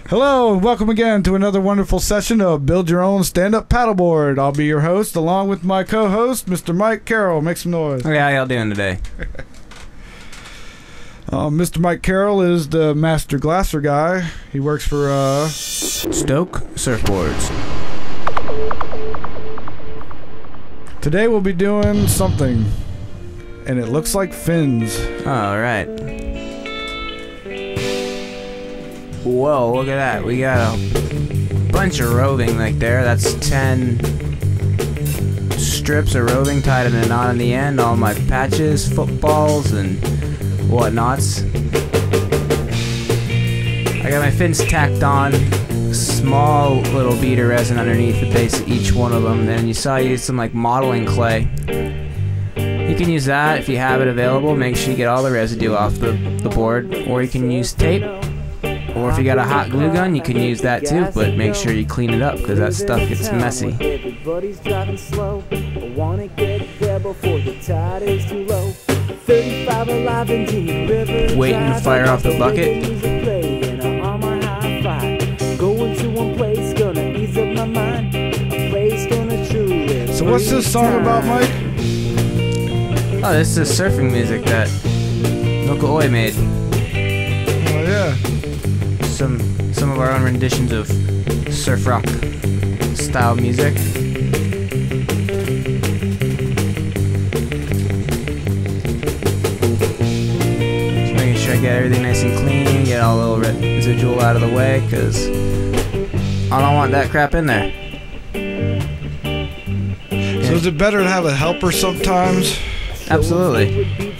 Hello and welcome again to another wonderful session of Build Your Own Stand-Up Paddleboard. I'll be your host along with my co-host, Mr. Mike Karol. Make some noise. Okay, how y'all doing today? Mr. Mike Karol is the master glasser guy. He works for Stoke Surfboards. Today we'll be doing something, and it looks like fins. Alright. Whoa, look at that. We got a bunch of roving like there. That's 10 strips of roving tied in a knot in the end. All my patches, footballs, and whatnots. I got my fins tacked on. Small little beater resin underneath the base of each one of them. Then you saw I used some like modeling clay. You can use that if you have it available. Make sure you get all the residue off the board. Or you can use tape. Or if you got a hot glue gun, you can use that too, but make sure you clean it up because that stuff gets messy. Waiting to fire off the bucket. So what's this song about, Mike? Oh, this is surfing music that Oi made. Oh yeah. Some of our own renditions of surf rock style music. Just making sure I get everything nice and clean, get all the little residual out of the way, because I don't want that crap in there. So is it better to have a helper sometimes? Absolutely. You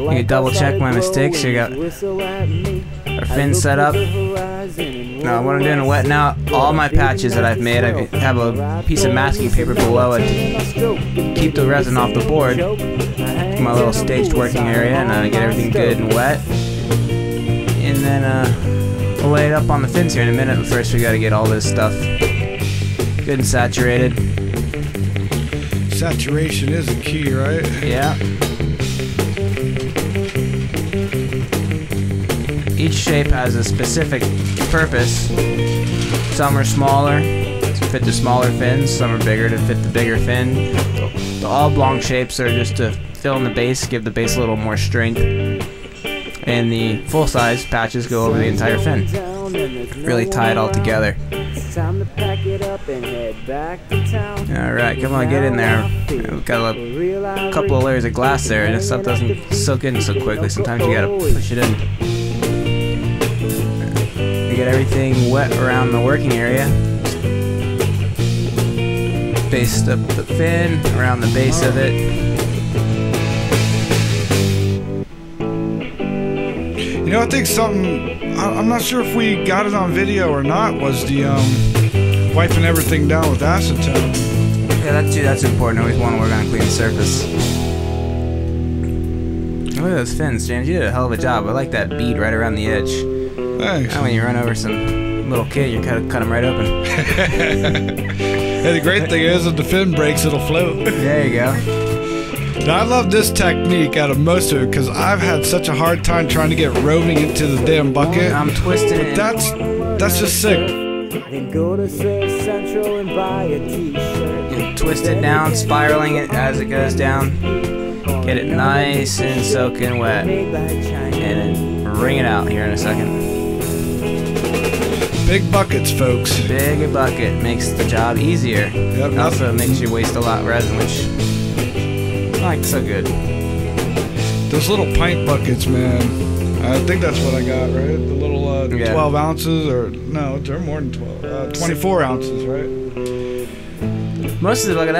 can double check my mistakes. You got our fin set up. Now what I'm doing is wetting out all my patches that I've made. I have a piece of masking paper below it to keep the resin off the board. My little staged working area, and get everything good and wet. And then we'll lay it up on the fins here in a minute. But first we got to get all this stuff good and saturated. Saturation is a key, right? Yeah. Each shape has a specific purpose. Some are smaller to fit the smaller fins, some are bigger to fit the bigger fin. The oblong shapes are just to fill in the base, give the base a little more strength. And the full-size patches go over the entire fin. Really tie it all together. Alright, come on, get in there. We've got a couple of layers of glass there, and this stuff doesn't soak in so quickly. Sometimes you gotta push it in. You get everything wet around the working area. Baste up the fin, around the base of it. You know, I think something, I'm not sure if we got it on video or not, was the wiping everything down with acetone. Yeah, that's important. Always want to work on a clean surface. Look at those fins, James. You did a hell of a job. I like that bead right around the edge. Thanks. Now when you run over some little kid, you cut them right open. Hey, the great thing is if the fin breaks, it'll float. There you go. Now, I love this technique out of most of it because I've had such a hard time trying to get roving into the damn bucket. I'm twisting it. That's just sick. Then go to Surf Central and buy a t-shirt. You twist it down, spiraling it as it goes down. Get it nice and soaking wet. And then wring it out here in a second. Big buckets, folks. Big bucket makes the job easier. Yep, It also makes you waste a lot of resin, which is not so good. Those little pint buckets, man. I think that's what I got, right? The little 12 ounces, or no, they're more than 12. 24 ounces, right? Most of the bucket,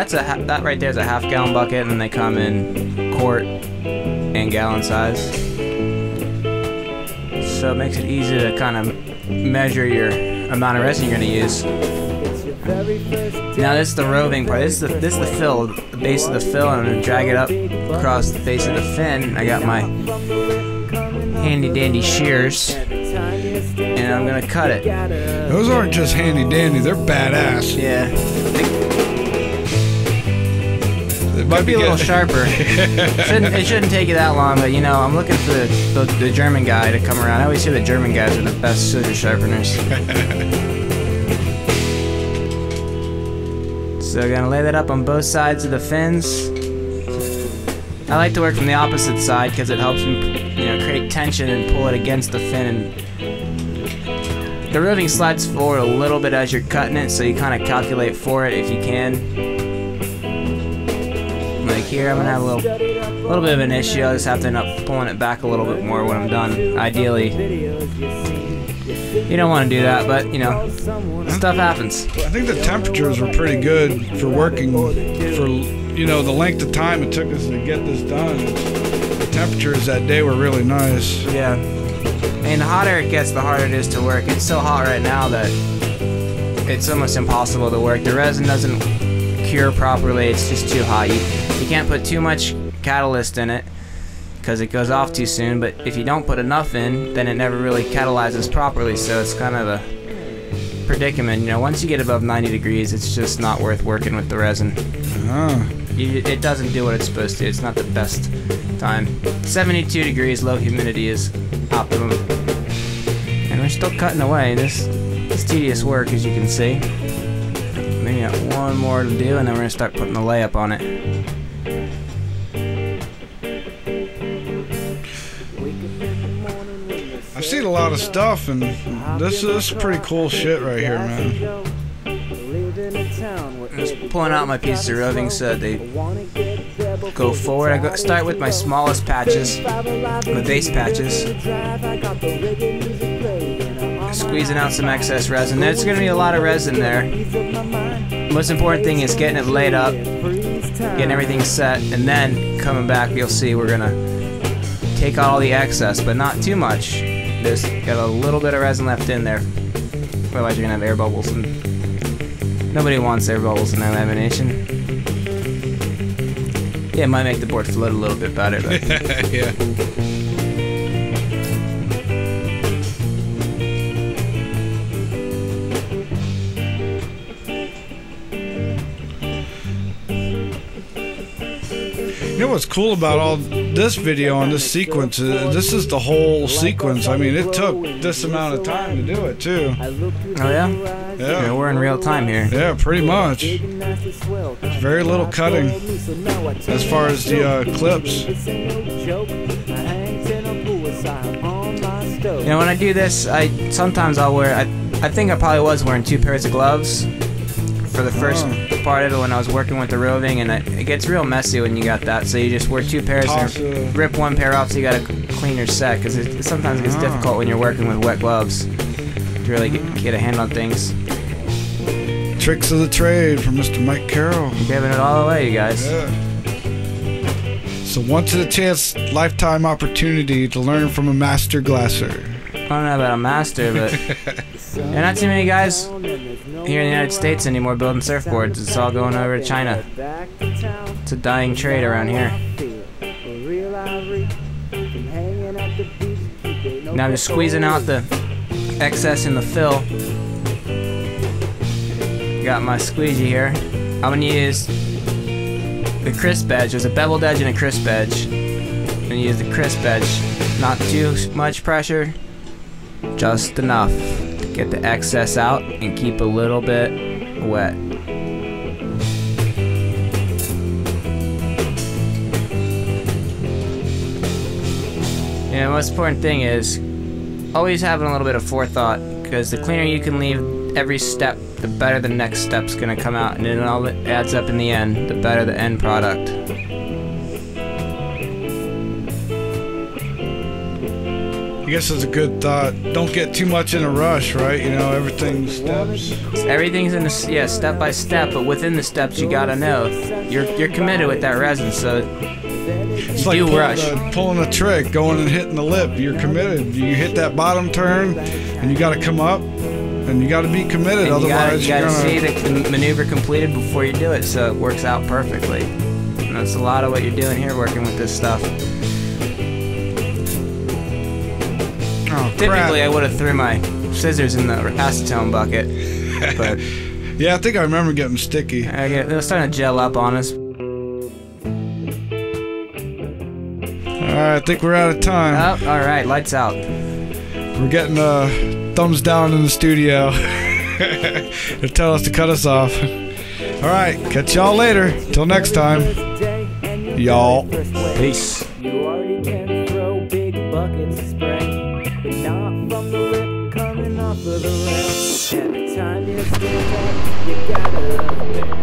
that right there is a half-gallon bucket, and then they come in quart and gallon size. So it makes it easy to kind of measure your amount of resin you're going to use. Now this is the roving part. This is the fill, the base of the fill, and I'm going to drag it up across the base of the fin. I got my handy dandy shears, and I'm going to cut it. Those aren't just handy dandy, they're badass. Yeah. Might be a little sharper. It shouldn't take you that long, but you know, I'm looking for the German guy to come around. I always say the German guys are the best scissor sharpeners. So we're gonna lay that up on both sides of the fins. I like to work from the opposite side because it helps me, you know, create tension and pull it against the fin. And the roving slides forward a little bit as you're cutting it, so you kind of calculate for it if you can. Like here, I'm gonna have a little bit of an issue. I'll just have to end up pulling it back a little bit more when I'm done. Ideally, you don't want to do that, but you know, stuff happens. I think the temperatures were pretty good for working for, you know, the length of time it took us to get this done. The temperatures that day were really nice. Yeah. And the hotter it gets, the harder it is to work. It's so hot right now that it's almost impossible to work. The resin doesn't cure properly. It's just too hot. You can't put too much catalyst in it because it goes off too soon. But if you don't put enough in, then it never really catalyzes properly. So it's kind of a predicament. You know, once you get above 90 degrees, it's just not worth working with the resin. It doesn't do what it's supposed to. It's not the best time. 72 degrees, low humidity is optimum. And we're still cutting away. This is tedious work, as you can see. Maybe got one more to do, and then we're gonna start putting the layup on it. I've seen a lot of stuff, and this is pretty cool shit right here, man. I'm just pulling out my pieces of roving so that they go forward. I start with my smallest patches, my base patches. Squeezing out some excess resin. There's going to be a lot of resin there. Most important thing is getting it laid up, getting everything set, and then coming back, you'll see we're going to take out all the excess, but not too much. There's got a little bit of resin left in there. Otherwise, you're going to have air bubbles. And nobody wants air bubbles in their lamination. Yeah, it might make the board float a little bit better, but yeah. You know what's cool about all this video and this sequence? This is the whole sequence. I mean, it took this amount of time to do it, too. Oh, yeah? Yeah. We're in real time here. Yeah, pretty much. Very little cutting as far as the clips. You know, when I do this, sometimes I'll wear, I think I probably was wearing 2 pairs of gloves for the first part of it when I was working with the roving, and it gets real messy when you got that, so you just wear 2 pairs and rip 1 pair off so you got a cleaner set, because it sometimes gets difficult when you're working with wet gloves to really get a hand on things. Tricks of the trade from Mr. Mike Karol. Giving it all away, you guys. Yeah. So once in a chance, lifetime opportunity to learn from a master glasser. I don't know about a master, but there are not too many guys here in the United States anymore building surfboards. It's all going over to China. It's a dying trade around here. Now I'm just squeezing out the excess in the fill. Got my squeegee here. I'm gonna use the crisp edge. There's a beveled edge and a crisp edge. I'm gonna use the crisp edge. Not too much pressure, just enough to get the excess out and keep a little bit wet. And the most important thing is always having a little bit of forethought, because the cleaner you can leave every step, the better the next step's gonna come out, and it all adds up in the end, the better the end product. I guess it's a good thought. Don't get too much in a rush, right? You know, everything's steps. Everything's in the, yeah, step by step, but within the steps you gotta know you're committed with that resin, so it's like pulling a trick, going and hitting the lip. You're committed. You hit that bottom turn, and you got to come up, and you got to be committed. And otherwise, you gotta see the maneuver completed before you do it, so it works out perfectly. And that's a lot of what you're doing here, working with this stuff. Oh, typically, I would have threw my scissors in the acetone bucket, but yeah, I think I remember getting sticky. they're starting to gel up on us. I think we're out of time. Oh, all right, lights out. We're getting thumbs down in the studio. They tell us to cut us off. All right, catch y'all later. Till next time, y'all. Peace. You already can throw big buckets of spray, but not from the lip coming off of the rail. Every time you stand up, you gotta